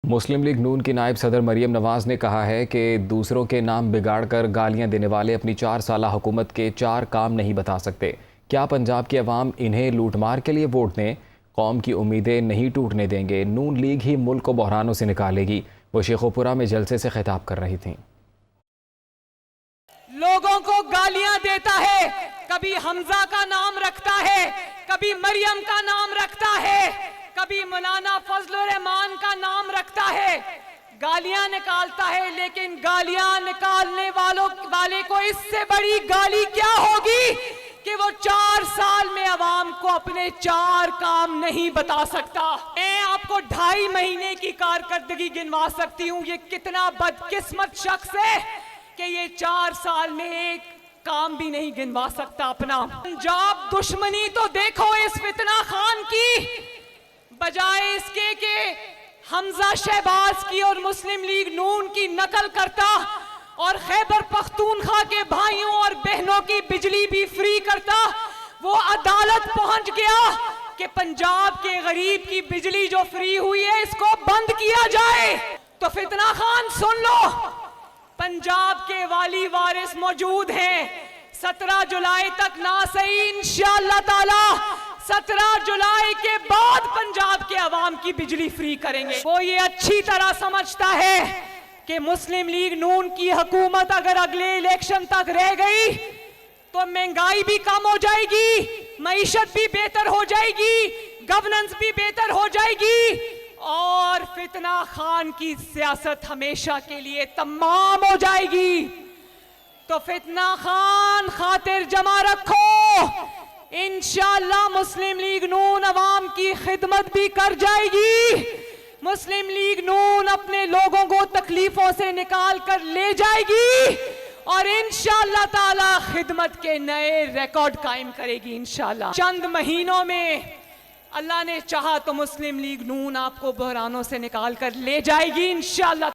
مسلم league نون کی نائب صدر مریم نواز نے کہا ہے کہ دوسروں کے نام بگاڑ کر گالیاں دینے والے اپنی 4 سالہ حکومت کے 4 کام نہیں بتا سکتے۔ کیا پنجاب کی عوام انہیں لوٹ مار کے لیے ووٹ دیں؟ قوم کی امیدیں نہیں ٹوٹنے دیں گے، نون لیگ ہی ملک کو بحرانوں سے نکالے گی۔ وہ شیخوپورہ میں جلسے سے خطاب کر رہی تھیں۔ لوگوں کو گالیاں دیتا ہے، کبھی حمزہ کا نام رکھتا ہے، کبھی مریم کا نام رکھتا ہے، کبھی مولانا فضل الرحمان کا نام رکھتا ہے، گالیاں نکالتا ہے، لیکن گالیاں نکالنے والے کو اس سے بڑی گالی کیا ہوگی کہ وہ 4 سال میں عوام کو اپنے 4 کام نہیں بتا سکتا۔ میں آپ کو 2.5 مہینے کی کارکردگی گنوا سکتی ہوں، یہ کتنا بدقسمت شخص ہے کہ یہ 4 سال میں ایک کام بھی نہیں گنوا سکتا اپنا۔ پنجاب دشمنی تو دیکھو اس فتنہ خان کی، بجائے اس کے کہ حمزہ شہباز کی اور مسلم لیگ نون کی نقل کرتا اور خیبر پختونخوا کے بھائیوں اور بہنوں کی بجلی بھی فری کرتا، وہ عدالت پہنچ گیا کہ پنجاب کے غریب کی بجلی جو فری ہوئی ہے اس کو بند کیا جائے۔ تو فتنہ خان سن لو، پنجاب کے والی وارث موجود ہیں، 17 جولائی تک نہ صحیح انشاءاللہ تعالی 17 جولائی کے بعد پنجاب کے عوام کی بجلی فری کریں گے۔ وہ یہ اچھی طرح سمجھتا ہے کہ مسلم لیگ نون کی حکومت اگر اگلے الیکشن تک رہ گئی تو مہنگائی بھی کم ہو جائے گی، معیشت بھی بہتر ہو جائے گی، گورننس بھی بہتر ہو جائے گی، اور فتنہ خان کی سیاست ہمیشہ کے لیے تمام ہو جائے گی۔ تو فتنہ خان خاطر جمع رکھو، انشاءاللہ مسلم لیگ نون عوام کی خدمت بھی کر جائے گی، مسلم لیگ نون اپنے لوگوں کو تکلیفوں سے نکال کر لے جائے گی، اور انشاءاللہ تعالی خدمت کے نئے ریکارڈ قائم کرے گی انشاءاللہ۔ چند مہینوں میں اللہ نے چاہا تو مسلم لیگ نون آپ کو بحرانوں سے نکال کر لے جائے گی انشاءاللہ۔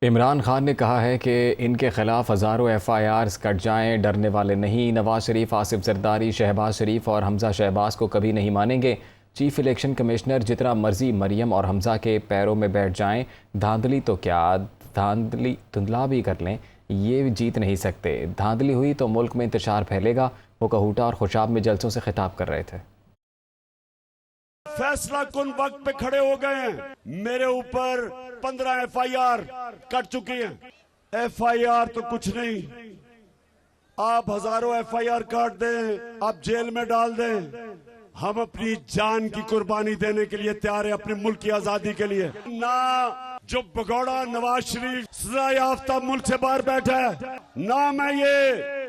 عمران خان نے کہا ہے کہ ان کے خلاف ہزاروں FIRs کٹ جائیں، ڈرنے والے نہیں۔ نواز شریف، آصف زرداری، شہباز شریف اور حمزہ شہباز کو کبھی نہیں مانیں گے۔ چیف الیکشن کمشنر جتنا مرضی مریم اور حمزہ کے پیروں میں بیٹھ جائیں، دھاندلی تو کیا دھندلا بھی کر لیں، یہ جیت نہیں سکتے۔ دھاندلی ہوئی تو ملک میں انتشار پھیلے گا۔ وہ کہوٹہ اور خوشاب میں جلسوں سے خطاب کر رہے تھے۔ فیصلہ کن وقت پہ کھڑے ہو گئے ہیں، میرے اوپر 15 FIR کٹ چکی ہیں۔ FIR تو کچھ نہیں، آپ ہزاروں FIR کاٹ دیں، آپ جیل میں ڈال دیں، ہم اپنی جان کی قربانی دینے کے لیے تیار ہیں، اپنے ملک کی آزادی کے لیے۔ نہ جو بگوڑا نواز شریف سزا یافتہ ملک سے باہر بیٹھا ہے، نہ میں یہ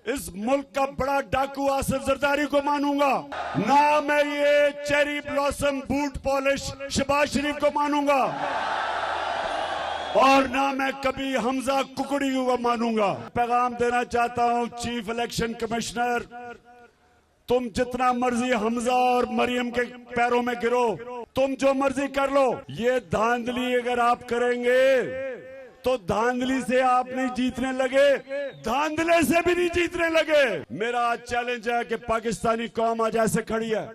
اس ملک کا بڑا ڈاکو آصف زرداری کو مانوں گا، نہ میں یہ cherry blossom boot polish Shahbaz Sharif کو مانوں گا، اور نہ میں کبھی حمزہ ککڑی کو مانوں گا۔ پیغام دینا چاہتا ہوں چیف الیکشن کمشنر، تم جتنا مرضی حمزہ اور مریم کے پیروں میں گرو، تم جو مرضی کر لو، یہ دھاندلی اگر آپ کریں گے تو دھاندلی سے آپ نہیں جیتنے لگے، دھاندلے سے بھی نہیں جیتنے لگے۔ میرا آج چیلنج ہے کہ پاکستانی قوم آج ایسے کھڑی ہے،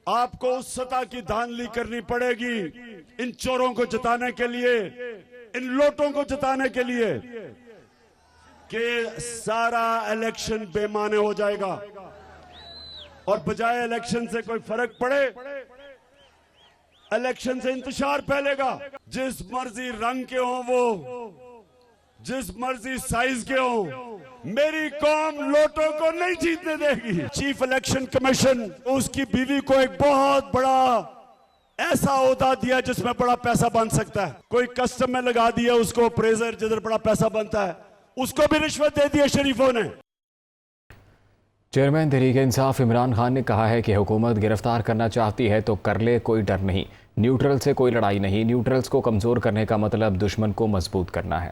آپ کو اس سطح کی دھاندلی کرنی پڑے گی ان چوروں کو جتانے کے لیے، ان لوٹوں کو جتانے کے لیے، کہ سارا الیکشن بے معنی ہو جائے گا، اور بجائے الیکشن سے کوئی فرق پڑے، الیکشن سے انتشار پھیلے گا۔ جس مرضی رنگ کے ہوں وہ، جس مرضی سائز کے ہوں، میری قوم لوٹوں کو نہیں جیتنے دے گی۔ چیف الیکشن کمیشن اس کی بیوی کو ایک بہت بڑا ایسا عہدہ دیا جس میں بڑا پیسہ بن سکتا ہے، کوئی کسٹم میں لگا دیا اس کو اپریزر جدھر بڑا پیسہ بنتا ہے، اس کو بھی رشوت دے دیا شریفوں نے۔ چیئرمین تحریک انصاف عمران خان نے کہا ہے کہ حکومت گرفتار کرنا چاہتی ہے تو کر لے، کوئی ڈر نہیں۔ نیوٹرل سے کوئی لڑائی نہیں، نیوٹرلز کو کمزور کرنے کا مطلب دشمن کو مضبوط کرنا ہے۔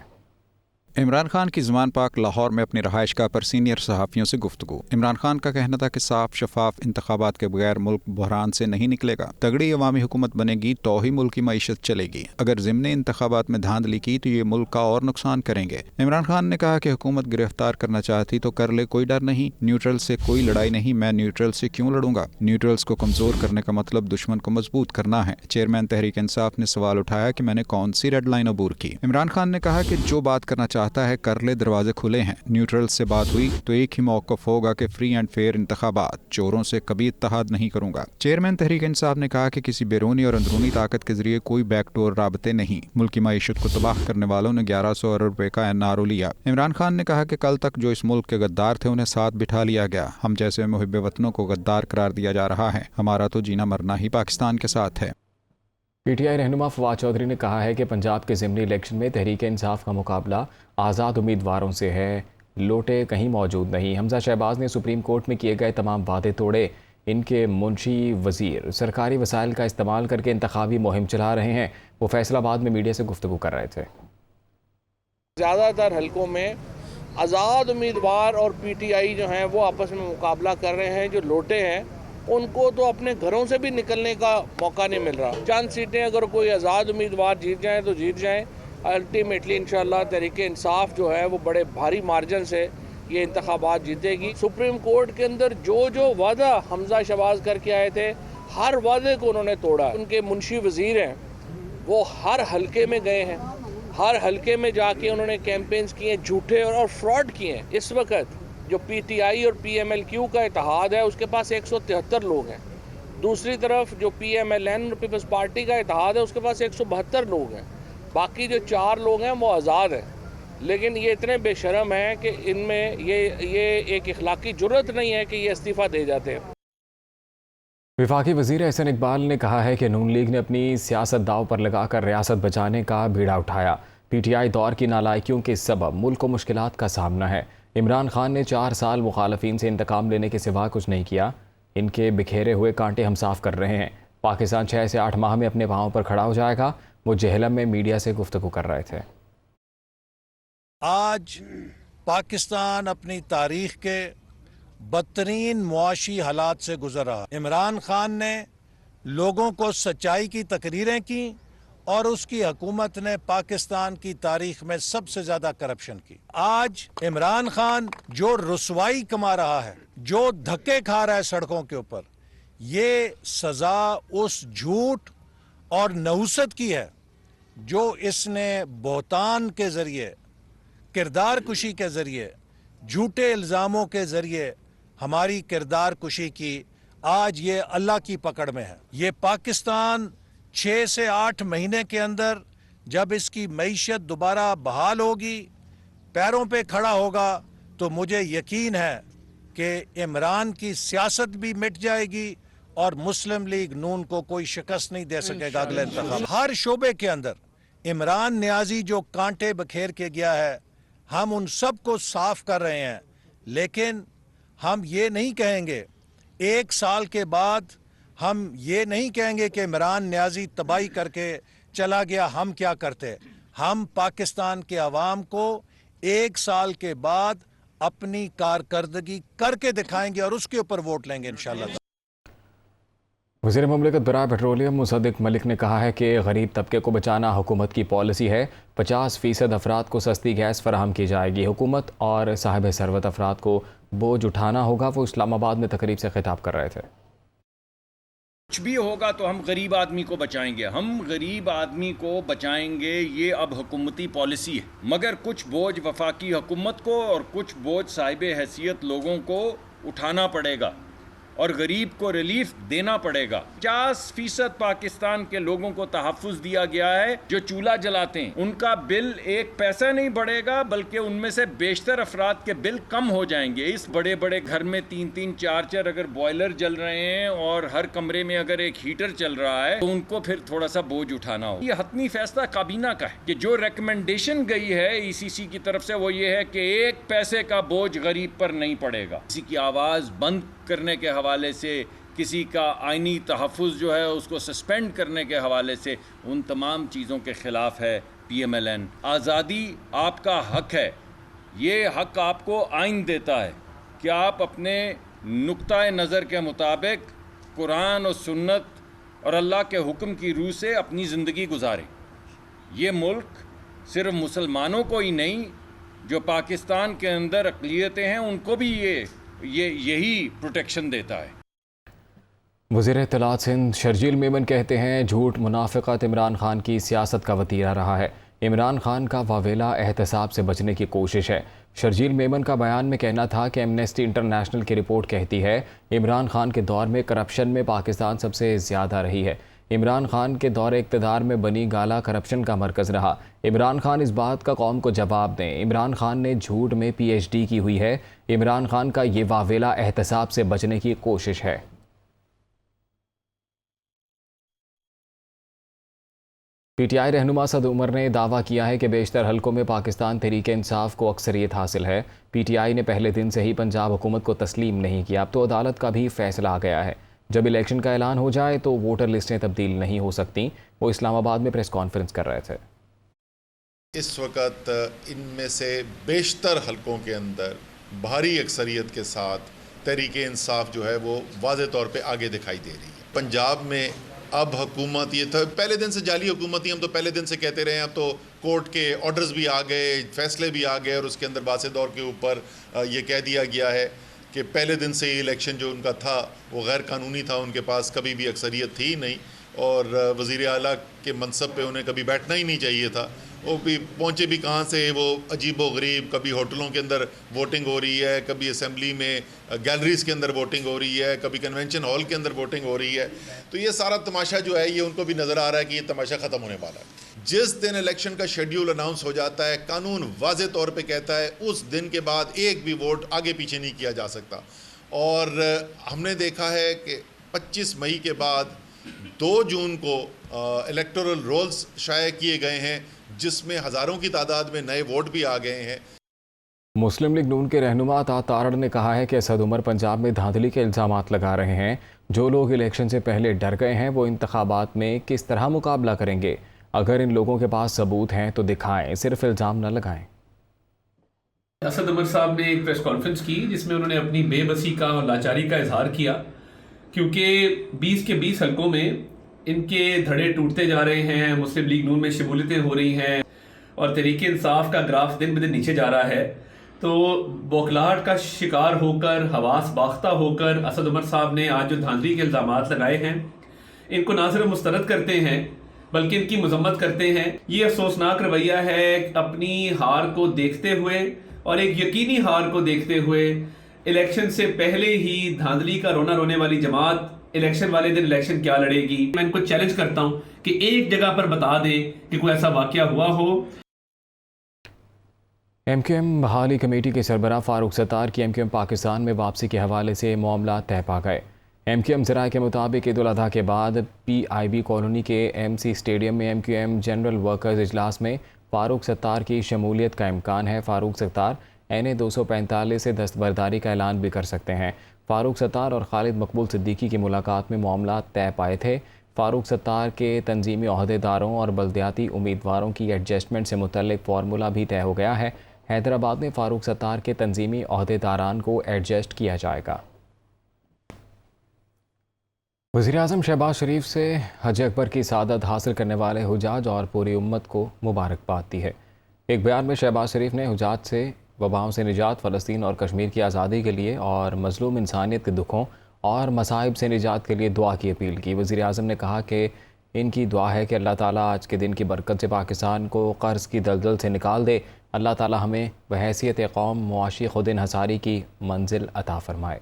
عمران خان کی زمان پاک لاہور میں اپنی رہائش گاہ پر سینئر صحافیوں سے گفتگو۔ عمران خان کا کہنا تھا کہ صاف شفاف انتخابات کے بغیر ملک بحران سے نہیں نکلے گا، تگڑی عوامی حکومت بنے گی تو ہی ملک کی معیشت چلے گی، اگر ضمنی انتخابات میں دھاندلی کی تو یہ ملک کا اور نقصان کریں گے۔ عمران خان نے کہا کہ حکومت گرفتار کرنا چاہتی تو کر لے، کوئی ڈر نہیں، نیوٹرل سے کوئی لڑائی نہیں، میں نیوٹرل سے کیوں لڑوں گا؟ نیوٹرلز کو کمزور کرنے کا مطلب دشمن کو مضبوط کرنا ہے۔ چیئرمین تحریک انصاف نے سوال اٹھایا کہ میں نے کون سی ریڈ لائن عبور کی؟ عمران خان نے کہا کہ جو بات کرنا چاہتا ہے کر لے، دروازے کھلے ہیں۔ نیوٹرل سے بات ہوئی تو ایک ہی موقف ہوگا کہ فری اینڈ فیئر انتخابات، چوروں سے کبھی اتحاد نہیں کروں گا۔ چیئرمین تحریک انصاف نے کہا کہ کسی بیرونی اور اندرونی طاقت کے ذریعے کوئی بیک ڈور رابطے نہیں، ملکی معیشت کو تباہ کرنے والوں نے 1100 ارب روپے کا NRO لیا۔ عمران خان نے کہا کہ کل تک جو اس ملک کے غدار تھے انہیں ساتھ بٹھا لیا گیا، ہم جیسے محب وطنوں کو غدار قرار دیا جا رہا ہے، ہمارا تو جینا مرنا ہی پاکستان کے ساتھ ہے۔ PTI رہنما فواد چودھری نے کہا ہے کہ پنجاب کے ضمنی الیکشن میں تحریک انصاف کا مقابلہ آزاد امیدواروں سے ہے، لوٹے کہیں موجود نہیں۔ حمزہ شہباز نے سپریم کورٹ میں کیے گئے تمام وعدے توڑے، ان کے منشی وزیر سرکاری وسائل کا استعمال کر کے انتخابی مہم چلا رہے ہیں۔ وہ فیصل آباد میں میڈیا سے گفتگو کر رہے تھے۔ زیادہ تر حلقوں میں آزاد امیدوار اور PTI جو ہیں وہ آپس میں مقابلہ کر رہے ہیں، جو لوٹے ہیں ان کو تو اپنے گھروں سے بھی نکلنے کا موقع نہیں مل رہا۔ چند سیٹیں اگر کوئی آزاد امیدوار جیت جائیں تو جیت جائیں، الٹیمیٹلی انشاءاللہ تحریک انصاف جو ہے وہ بڑے بھاری مارجن سے یہ انتخابات جیتے گی۔ سپریم کورٹ کے اندر جو وعدہ حمزہ شہباز کر کے آئے تھے، ہر وعدے کو انہوں نے توڑا۔ ان کے منشی وزیر ہیں وہ ہر حلقے میں گئے ہیں، ہر حلقے میں جا کے انہوں نے کیمپینز کیے، جھوٹے اور فراڈ کیے ہیں۔ اس وقت جو PTI اور PMLQ کا اتحاد ہے اس کے پاس 173 لوگ ہیں، دوسری طرف جو PMLN اور پیپلز پارٹی کا اتحاد ہے اس کے پاس 172 لوگ ہیں، باقی جو 4 لوگ ہیں وہ آزاد ہیں۔ لیکن یہ اتنے بے شرم ہیں کہ ان میں یہ ایک اخلاقی جرت نہیں ہے کہ یہ استعفیٰ دے جاتے ہیں۔ وفاقی وزیر احسن اقبال نے کہا ہے کہ نون لیگ نے اپنی سیاست داؤ پر لگا کر ریاست بچانے کا بیڑا اٹھایا۔ PTI دور کی نالائکیوں کے سبب ملک کو مشکلات کا سامنا ہے۔ عمران خان نے 4 سال مخالفین سے انتقام لینے کے سوا کچھ نہیں کیا، ان کے بکھیرے ہوئے کانٹے ہم صاف کر رہے ہیں۔ پاکستان 6 سے 8 ماہ میں اپنے پاؤں پر کھڑا ہو جائے گا۔ وہ جہلم میں میڈیا سے گفتگو کر رہے تھے۔ آج پاکستان اپنی تاریخ کے بدترین معاشی حالات سے گزر رہا۔ عمران خان نے لوگوں کو سچائی کی تقریریں کی اور اس کی حکومت نے پاکستان کی تاریخ میں سب سے زیادہ کرپشن کی۔ آج عمران خان جو رسوائی کما رہا ہے، جو دھکے کھا رہا ہے سڑکوں کے اوپر، یہ سزا اس جھوٹ اور نحوست کی ہے جو اس نے بہتان کے ذریعے، کردار کشی کے ذریعے، جھوٹے الزاموں کے ذریعے ہماری کردار کشی کی۔ آج یہ اللہ کی پکڑ میں ہے۔ یہ پاکستان 6 سے 8 مہینے کے اندر جب اس کی معیشت دوبارہ بحال ہوگی، پیروں پہ کھڑا ہوگا، تو مجھے یقین ہے کہ عمران کی سیاست بھی مٹ جائے گی اور مسلم لیگ نون کو کوئی شکست نہیں دے سکے گا اگلے انتخاب۔ ہر شعبے کے اندر عمران نیازی جو کانٹے بکھیر کے گیا ہے، ہم ان سب کو صاف کر رہے ہیں، لیکن ہم یہ نہیں کہیں گے 1 سال کے بعد، ہم یہ نہیں کہیں گے کہ عمران نیازی تباہی کر کے چلا گیا، ہم کیا کرتے۔ ہم پاکستان کے عوام کو 1 سال کے بعد اپنی کارکردگی کر کے دکھائیں گے اور اس کے اوپر ووٹ لیں گے انشاءاللہ۔ وزیر مملکت برائے پیٹرولیم مصدق ملک نے کہا ہے کہ غریب طبقے کو بچانا حکومت کی پالیسی ہے۔ 50% افراد کو سستی گیس فراہم کی جائے گی۔ حکومت اور صاحب ثروت افراد کو بوجھ اٹھانا ہوگا۔ وہ اسلام آباد میں تقریب سے خطاب کر رہے تھے۔ کچھ بھی ہوگا تو ہم غریب آدمی کو بچائیں گے، ہم غریب آدمی کو بچائیں گے، یہ اب حکومتی پالیسی ہے۔ مگر کچھ بوجھ وفاقی حکومت کو اور کچھ بوجھ صاحب حیثیت لوگوں کو اٹھانا پڑے گا اور غریب کو ریلیف دینا پڑے گا۔ 50% پاکستان کے لوگوں کو تحفظ دیا گیا ہے جو چولہا جلاتے ہیں، ان کا بل 1 پیسہ نہیں بڑھے گا، بلکہ ان میں سے بیشتر افراد کے بل کم ہو جائیں گے۔ اس بڑے بڑے گھر میں 3-3 4-4 اگر بوائلر جل رہے ہیں اور ہر کمرے میں اگر ایک ہیٹر چل رہا ہے تو ان کو پھر تھوڑا سا بوجھ اٹھانا ہو۔ یہ حتمی فیصلہ کابینہ کا ہے کہ جو ریکمنڈیشن گئی ہے ECC کی طرف سے وہ یہ ہے کہ 1 پیسے کا بوجھ غریب پر نہیں پڑے گا۔ کسی کی آواز بند کرنے کے حوالے سے، کسی کا آئینی تحفظ جو ہے اس کو سسپینڈ کرنے کے حوالے سے، ان تمام چیزوں کے خلاف ہے PMLN. آزادی آپ کا حق ہے. یہ حق آپ کو آئین دیتا ہے کہ آپ اپنے نقطۂ نظر کے مطابق قرآن اور سنت اور اللہ کے حکم کی روح سے اپنی زندگی گزاریں. یہ ملک صرف مسلمانوں کو ہی نہیں، جو پاکستان کے اندر اقلیتیں ہیں ان کو بھی یہی پروٹیکشن دیتا ہے. وزیر اطلاعات سندھ شرجیل میمن کہتے ہیں جھوٹ منافقت عمران خان کی سیاست کا وتیرہ رہا ہے. عمران خان کا واویلا احتساب سے بچنے کی کوشش ہے. شرجیل میمن کا بیان میں کہنا تھا کہ ایمنسٹی انٹرنیشنل کی رپورٹ کہتی ہے عمران خان کے دور میں کرپشن میں پاکستان سب سے زیادہ رہی ہے. عمران خان کے دور اقتدار میں بنی گالا کرپشن کا مرکز رہا. عمران خان اس بات کا قوم کو جواب دیں. عمران خان نے جھوٹ میں PhD کی ہوئی ہے. عمران خان کا یہ واویلا احتساب سے بچنے کی کوشش ہے. PTI رہنما اسد عمر نے دعویٰ کیا ہے کہ بیشتر حلقوں میں پاکستان تحریک انصاف کو اکثریت حاصل ہے. PTI نے پہلے دن سے ہی پنجاب حکومت کو تسلیم نہیں کیا. اب تو عدالت کا بھی فیصلہ آ گیا ہے. جب الیکشن کا اعلان ہو جائے تو ووٹر لسٹیں تبدیل نہیں ہو سکتی. وہ اسلام آباد میں پریس کانفرنس کر رہے تھے. اس وقت ان میں سے بیشتر حلقوں کے اندر بھاری اکثریت کے ساتھ تحریک انصاف جو ہے وہ واضح طور پہ آگے دکھائی دے رہی ہے. پنجاب میں اب حکومت یہ تھا پہلے دن سے جعلی حکومت ہی، ہم تو پہلے دن سے کہتے رہے ہیں. اب تو کورٹ کے آرڈرز بھی آ گئے، فیصلے بھی آ گئے، اور اس کے اندر باس دور کے اوپر یہ کہہ دیا گیا ہے کہ پہلے دن سے یہ الیکشن جو ان کا تھا وہ غیر قانونی تھا. ان کے پاس کبھی بھی اکثریت تھی نہیں، اور وزیر اعلیٰ کے منصب پہ انہیں کبھی بیٹھنا ہی نہیں چاہیے تھا. وہ بھی پہنچے بھی کہاں سے، وہ عجیب و غریب، کبھی ہوٹلوں کے اندر ووٹنگ ہو رہی ہے، کبھی اسمبلی میں گیلریز کے اندر ووٹنگ ہو رہی ہے، کبھی کنونشن ہال کے اندر ووٹنگ ہو رہی ہے. تو یہ سارا تماشا جو ہے یہ ان کو بھی نظر آ رہا ہے کہ یہ تماشا ختم ہونے والا ہے. جس دن الیکشن کا شیڈیول اناؤنس ہو جاتا ہے، قانون واضح طور پہ کہتا ہے اس دن کے بعد ایک بھی ووٹ آگے پیچھے نہیں کیا جا سکتا. اور ہم نے دیکھا ہے کہ 25 مئی کے بعد 2 جون کو الیکٹورل رولز شائع کیے گئے ہیں، جس میں ہزاروں کی تعداد میں نئے ووٹ بھی آ گئے ہیں. مسلم لیگ نون کے رہنما عطا تارڑ نے کہا ہے کہ اسد عمر پنجاب میں دھاندلی کے الزامات لگا رہے ہیں. جو لوگ الیکشن سے پہلے ڈر گئے ہیں وہ انتخابات میں کس طرح مقابلہ کریں گے؟ اگر ان لوگوں کے پاس ثبوت ہیں تو دکھائیں، صرف الزام نہ لگائیں. اسد عمر صاحب نے ایک پریس کانفرنس کی جس میں انہوں نے اپنی بے بسی کا اور لاچاری کا اظہار کیا، کیونکہ 20 کے 20 حلقوں میں ان کے دھڑے ٹوٹتے جا رہے ہیں. مسلم لیگ نون میں شمولیتیں ہو رہی ہیں اور تحریک انصاف کا گراف دن بدن نیچے جا رہا ہے. تو بوکھلاہٹ کا شکار ہو کر، حواس باختہ ہو کر اسد عمر صاحب نے آج جو دھاندلی کے الزامات لگائے ہیں ان کو نہ صرف مسترد کرتے ہیں بلکہ ان کی مذمت کرتے ہیں. یہ افسوسناک رویہ ہے اپنی ہار کو دیکھتے ہوئے اور ایک یقینی ہار کو دیکھتے ہوئے الیکشن سے پہلے ہی دھاندلی کا رونا رونے والی جماعت الیکشن والے دن الیکشن کیا لڑے گی. میں ان کو چیلنج کرتا ہوں کہ ایک جگہ پر بتا دیں کہ کوئی ایسا واقعہ ہوا ہو. MQM بحالی کمیٹی کے سربراہ فاروق ستار کی MQM پاکستان میں واپسی کے حوالے سے معاملات طے پا گئے. MQM ذرائع کے مطابق عید الاضحیٰ کے بعد PIB کالونی کے MC اسٹیڈیم میں MQM جنرل ورکرز اجلاس میں فاروق ستار کی شمولیت کا امکان ہے. فاروق ستار NA 245 سے دستبرداری کا اعلان بھی کر سکتے ہیں. فاروق ستار اور خالد مقبول صدیقی کی ملاقات میں معاملات طے پائے تھے. فاروق ستار کے تنظیمی عہدیداروں اور بلدیاتی امیدواروں کی ایڈجسٹمنٹ سے متعلق فارمولہ بھی طے ہو گیا ہے. حیدرآباد میں فاروق ستار کے تنظیمی عہدیداران کو ایڈجسٹ کیا جائے گا. وزیراعظم شہباز شریف سے حج اکبر کی سعادت حاصل کرنے والے حجاج اور پوری امت کو مبارکباد دی ہے. ایک بیان میں شہباز شریف نے حجاج سے وباؤں سے نجات، فلسطین اور کشمیر کی آزادی کے لیے اور مظلوم انسانیت کے دکھوں اور مصائب سے نجات کے لیے دعا کی اپیل کی. وزیراعظم نے کہا کہ ان کی دعا ہے کہ اللہ تعالیٰ آج کے دن کی برکت سے پاکستان کو قرض کی دلدل سے نکال دے. اللہ تعالیٰ ہمیں بحیثیت قوم معاشی خود انحصاری کی منزل عطا فرمائے.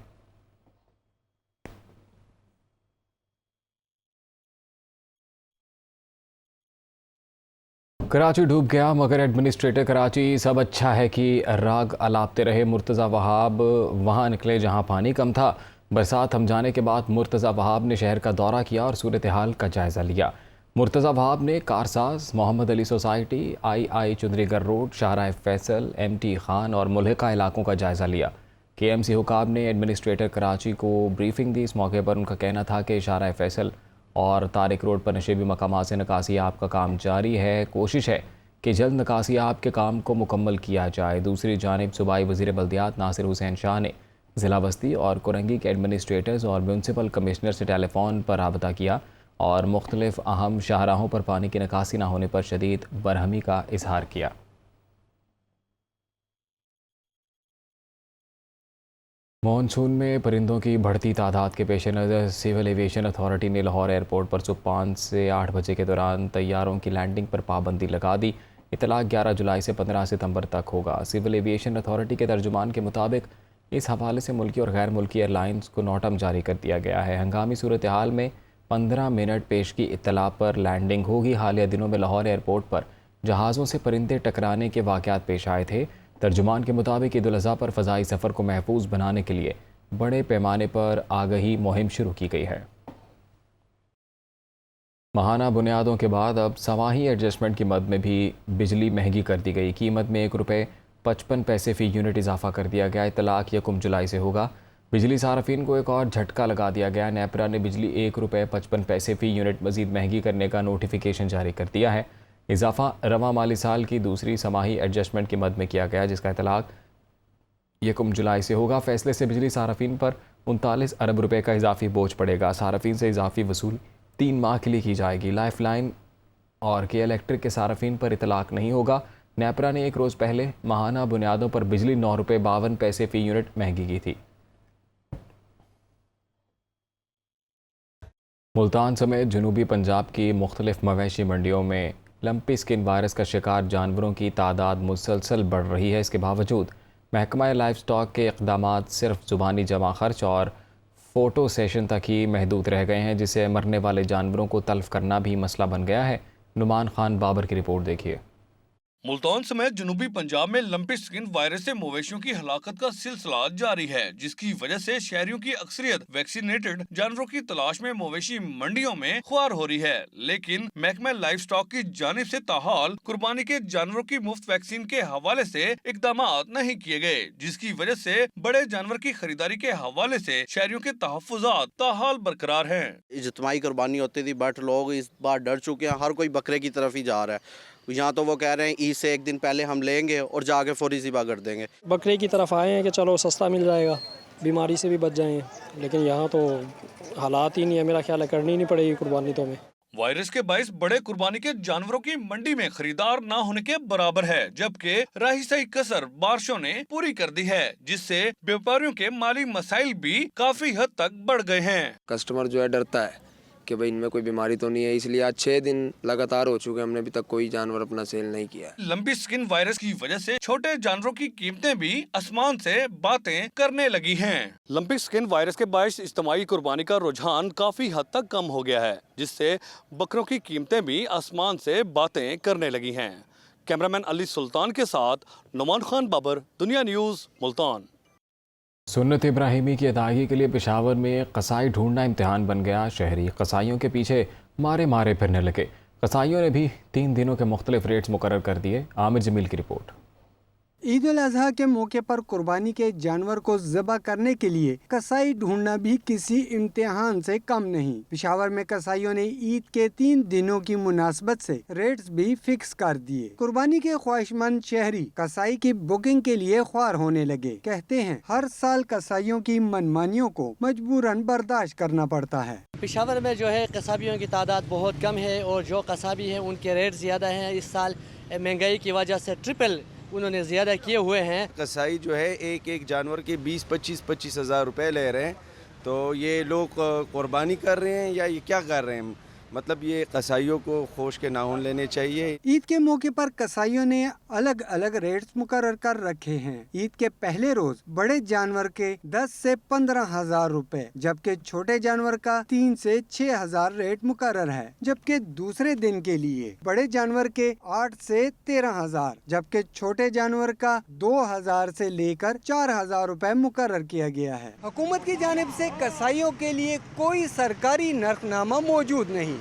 کراچی ڈوب گیا مگر ایڈمنسٹریٹر کراچی سب اچھا ہے کہ راگ الاپتے رہے. مرتضیٰ وہاب وہاں نکلے جہاں پانی کم تھا. برسات تھم جانے کے بعد مرتضیٰ وہاب نے شہر کا دورہ کیا اور صورتحال کا جائزہ لیا. مرتضیٰ وہاب نے کارساز، محمد علی سوسائٹی، II چندری گر روڈ، شاہراہ فیصل، MT خان اور ملحقہ علاقوں کا جائزہ لیا. KMC حکام نے ایڈمنسٹریٹر کراچی کو بریفنگ دی. اس موقع پر ان کا کہنا تھا کہ شاہراہ فیصل اور طارق روڈ پر نشیبی مقامات سے نکاسی آپ کا کام جاری ہے. کوشش ہے کہ جلد نکاسیاب کے کام کو مکمل کیا جائے۔ دوسری جانب صوبائی وزیر بلدیات ناصر حسین شاہ نے ضلع بستی اور کرنگی کے ایڈمنسٹریٹرز اور میونسپل کمشنر سے ٹیلی فون پر رابطہ کیا اور مختلف اہم شاہراہوں پر پانی کی نکاسی نہ ہونے پر شدید برہمی کا اظہار کیا۔ مانسون میں پرندوں کی بڑھتی تعداد کے پیش نظر سول ایویشن اتھارٹی نے لاہور ایئرپورٹ پر صبح 5 سے 8 بجے کے دوران طیاروں کی لینڈنگ پر پابندی لگا دی۔ اطلاق 11 جولائی سے 15 ستمبر تک ہوگا۔ سول ایویشن اتھارٹی کے ترجمان کے مطابق اس حوالے سے ملکی اور غیر ملکی ایئر لائنز کو نوٹم جاری کر دیا گیا ہے۔ ہنگامی صورتحال میں 15 منٹ پیش کی اطلاع پر لینڈنگ ہوگی۔ حالیہ دنوں میں لاہور ایئرپورٹ پر جہازوں سے پرندے ٹکرانے کے واقعات پیش آئے تھے۔ ترجمان کے مطابق عید الاضحیٰ پر فضائی سفر کو محفوظ بنانے کے لیے بڑے پیمانے پر آگہی مہم شروع کی گئی ہے۔ ماہانہ بنیادوں کے بعد اب سواہی ایڈجسٹمنٹ کی مد میں بھی بجلی مہنگی کر دی گئی۔ قیمت میں 1 روپے 55 پیسے فی یونٹ اضافہ کر دیا گیا۔ اطلاق 1 جولائی سے ہوگا۔ بجلی صارفین کو ایک اور جھٹکا لگا دیا گیا۔ نیپرا نے بجلی 1 روپے 55 پیسے فی یونٹ مزید مہنگی کرنے کا نوٹیفیکیشن جاری کر دیا ہے۔ اضافہ رواں مالی سال کی دوسری سماہی ایڈجسٹمنٹ کی مد میں کیا گیا، جس کا اطلاق 1 جولائی سے ہوگا۔ فیصلے سے بجلی صارفین پر 39 ارب روپے کا اضافی بوجھ پڑے گا۔ صارفین سے اضافی وصول 3 ماہ کے لیے کی جائے گی۔ لائف لائن اور کے الیکٹرک کے صارفین پر اطلاق نہیں ہوگا۔ نیپرا نے 1 روز پہلے ماہانہ بنیادوں پر بجلی 9 روپے 52 پیسے فی یونٹ مہنگی کی تھی۔ ملتان سمیت جنوبی پنجاب کی مختلف مویشی منڈیوں میں لمپی اسکن وائرس کا شکار جانوروں کی تعداد مسلسل بڑھ رہی ہے۔ اس کے باوجود محکمہ لائف سٹاک کے اقدامات صرف زبانی جمع خرچ اور فوٹو سیشن تک ہی محدود رہ گئے ہیں، جس سے مرنے والے جانوروں کو تلف کرنا بھی مسئلہ بن گیا ہے۔ نعمان خان بابر کی رپورٹ دیکھیے۔ ملتان سمیت جنوبی پنجاب میں لمپی اسکن وائرس سے مویشیوں کی ہلاکت کا سلسلہ جاری ہے، جس کی وجہ سے شہریوں کی اکثریت ویکسینیٹڈ جانوروں کی تلاش میں مویشی منڈیوں میں خوار ہو رہی ہے، لیکن محکمہ لائف سٹاک کی جانب سے تاحال قربانی کے جانوروں کی مفت ویکسین کے حوالے سے اقدامات نہیں کیے گئے، جس کی وجہ سے بڑے جانور کی خریداری کے حوالے سے شہریوں کے تحفظات تاحال برقرار ہیں۔ اجتماعی قربانی ہوتی تھی، بٹ لوگ اس بار ڈر چکے ہیں، ہر کوئی بکرے کی طرف ہی جا رہا ہے۔ یہاں تو وہ کہہ رہے ہیں عید سے 1 دن پہلے ہم لیں گے اور جا کے فوری ذبح کر دیں گے۔ بکرے کی طرف آئے ہیں کہ چلو سستا مل جائے گا، بیماری سے بھی بچ جائیں گے، لیکن یہاں تو حالات ہی نہیں ہے، میرا خیال ہے کرنی نہیں پڑے گی قربانی تو ہمیں۔ وائرس کے باعث بڑے قربانی کے جانوروں کی منڈی میں خریدار نہ ہونے کے برابر ہے، جبکہ راہی سہی کسر بارشوں نے پوری کر دی ہے، جس سے بیوپاریوں کے مالی مسائل بھی کافی حد تک بڑھ گئے ہیں۔ کسٹمر جو ہے ڈرتا ہے کہ بھئی ان میں کوئی بیماری تو نہیں ہے، اس لیے آج 6 دن لگاتار ہو چکے، ہم نے ابھی تک کوئی جانور اپنا سیل نہیں کیا ہے۔ لمپی اسکن وائرس کی وجہ سے چھوٹے جانوروں کی قیمتیں بھی آسمان سے باتیں کرنے لگی ہیں۔ لمپی اسکن وائرس کے باعث اجتماعی قربانی کا رجحان کافی حد تک کم ہو گیا ہے، جس سے بکروں کی قیمتیں بھی آسمان سے باتیں کرنے لگی ہیں۔ کیمرامین علی سلطان کے ساتھ نعمان خان بابر، دنیا نیوز، ملتان۔ سنت ابراہیمی کی ادائیگی کے لیے پشاور میں قصائی ڈھونڈنا امتحان بن گیا۔ شہری قصائیوں کے پیچھے مارے پھرنے لگے۔ قصائیوں نے بھی 3 دنوں کے مختلف ریٹس مقرر کر دیے۔ عامر جمیل کی رپورٹ۔ عید الاضحیٰ کے موقع پر قربانی کے جانور کو ذبح کرنے کے لیے قصائی ڈھونڈنا بھی کسی امتحان سے کم نہیں۔ پشاور میں قصائیوں نے عید کے 3 دنوں کی مناسبت سے ریٹس بھی فکس کر دیے۔ قربانی کے خواہش مند شہری قصائی کی بکنگ کے لیے خوار ہونے لگے۔ کہتے ہیں ہر سال قصائیوں کی منمانیوں کو مجبوراً برداشت کرنا پڑتا ہے۔ پشاور میں جو ہے قصابیوں کی تعداد بہت کم ہے، اور جو قصابی ہیں ان کے ریٹ زیادہ ہیں۔ اس سال مہنگائی کی وجہ سے ٹرپل انہوں نے زیادہ کیے ہوئے ہیں۔ قصائی جو ہے ایک جانور کے 20-25 ہزار روپے لے رہے ہیں، تو یہ لوگ قربانی کر رہے ہیں یا یہ کیا کر رہے ہیں؟ مطلب یہ قصائیوں کو خوش کے ناخن لینے چاہیے۔ عید کے موقع پر قصائیوں نے الگ الگ ریٹس مقرر کر رکھے ہیں۔ عید کے پہلے روز بڑے جانور کے 10 سے 15 ہزار روپے، جبکہ چھوٹے جانور کا 3 سے 6 ہزار ریٹ مقرر ہے، جبکہ دوسرے دن کے لیے بڑے جانور کے 8 سے 13 ہزار، جبکہ چھوٹے جانور کا 2000 سے لے کر 4000 روپے مقرر کیا گیا ہے۔ حکومت کی جانب سے قصائیوں کے لیے کوئی سرکاری نرخ نامہ موجود نہیں،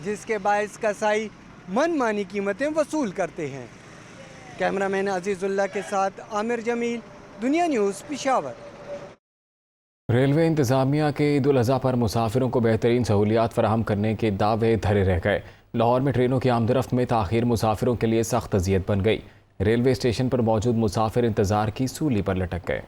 جس کے باعث قصائی من مانی قیمتیں وصول کرتے ہیں۔ کیمرامین عزیز اللہ کے ساتھ عامر جمیل، دنیا نیوز، پشاور۔ ریلوے انتظامیہ کے عید الاضحیٰ پر مسافروں کو بہترین سہولیات فراہم کرنے کے دعوے دھرے رہ گئے۔ لاہور میں ٹرینوں کی آمد رفت میں تاخیر مسافروں کے لیے سخت اذیت بن گئی۔ ریلوے اسٹیشن پر موجود مسافر انتظار کی سولی پر لٹک گئے۔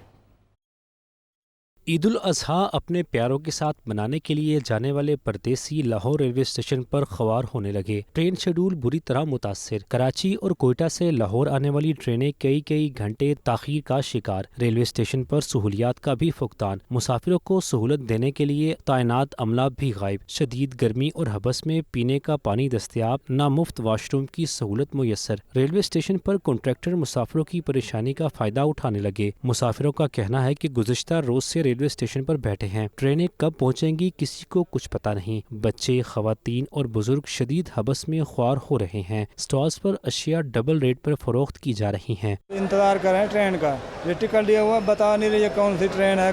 عید الاضحیٰ اپنے پیاروں کے ساتھ منانے کے لیے جانے والے پردیسی لاہور ریلوے اسٹیشن پر خوار ہونے لگے۔ ٹرین شیڈول بری طرح متاثر۔ کراچی اور کوئٹہ سے لاہور آنے والی ٹرینیں کئی گھنٹے تاخیر کا شکار۔ ریلوے اسٹیشن پر سہولیات کا بھی فقدان۔ مسافروں کو سہولت دینے کے لیے تعینات عملہ بھی غائب۔ شدید گرمی اور حبس میں پینے کا پانی دستیاب، نہ مفت واش روم کی سہولت میسر۔ ریلوے اسٹیشن پر کنٹریکٹر مسافروں کی پریشانی کا فائدہ اٹھانے لگے۔ مسافروں کا کہنا ہے کہ گزشتہ روز سے ریلوے اسٹیشن پر بیٹھے ہیں، ٹرینیں کب پہنچیں گی کسی کو کچھ پتہ نہیں۔ بچے، خواتین اور بزرگ شدید حبس میں خوار ہو رہے ہیں۔ سٹالز پر اشیاء ڈبل ریٹ پر فروخت کی جا رہی ہیں۔ انتظار کر رہے ہیں ٹرین کا، یہ ٹکٹ لیا ہوا بتا نہیں رہی ہے کون سی ٹرین ہے،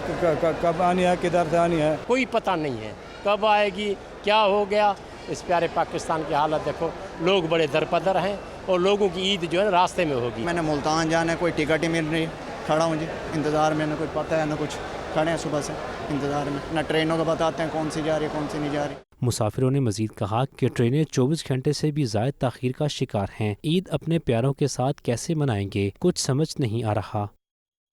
کب آنی ہے، کدھر سے آنی ہے، کوئی پتہ نہیں ہے کب آئے گی، کیا ہو گیا۔ اس پیارے پاکستان کی حالت دیکھو، لوگ بڑے درپدر ہیں اور لوگوں کی عید جو ہے راستے میں ہوگی۔ میں نے ملتان جانا ہے، کوئی ٹکٹ ہی مل رہی، کھڑا ہوں جی انتظار میں، نہ کچھ پتہ ہے نہ کچھ، کھڑے ہیں صبح سے انتظار میں، نہ ٹرینوں کا بتاتے ہیں کون سی جا رہی ہے کون سی نہیں جا رہی۔ مسافروں نے مزید کہا کہ ٹرینیں 24 گھنٹے سے بھی زائد تاخیر کا شکار ہیں۔ عید اپنے پیاروں کے ساتھ کیسے منائیں گے، کچھ سمجھ نہیں آ رہا۔